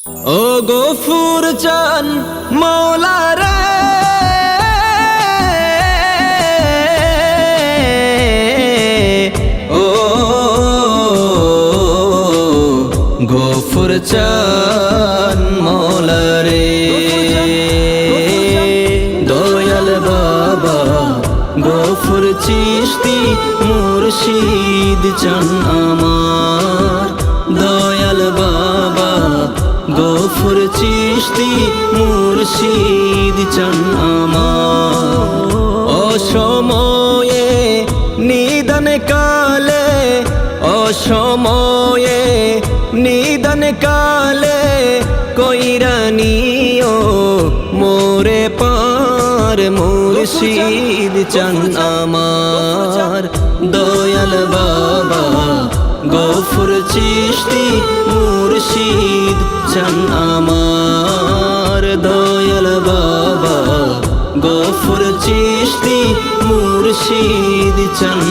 ও গফুর চান মৌলা রে, ও গফুর চান মৌলা রে, দয়াল বাবা গফুর চিশতি মুর্শিদ চান আমার, দয়াল বাবা গফুর চিশতি মুর্শিদ চান আমার। অসময়ে নিদান কালে, অসময়ে নিদান কালে কইরা নিও মোরে পার, মুর্শিদ চান আমার, দয়াল বাবা গফুর চিশতি মুর্শিদ চান আমার, দয়াল বাবা গফুর চিশতি মুর্শিদ চান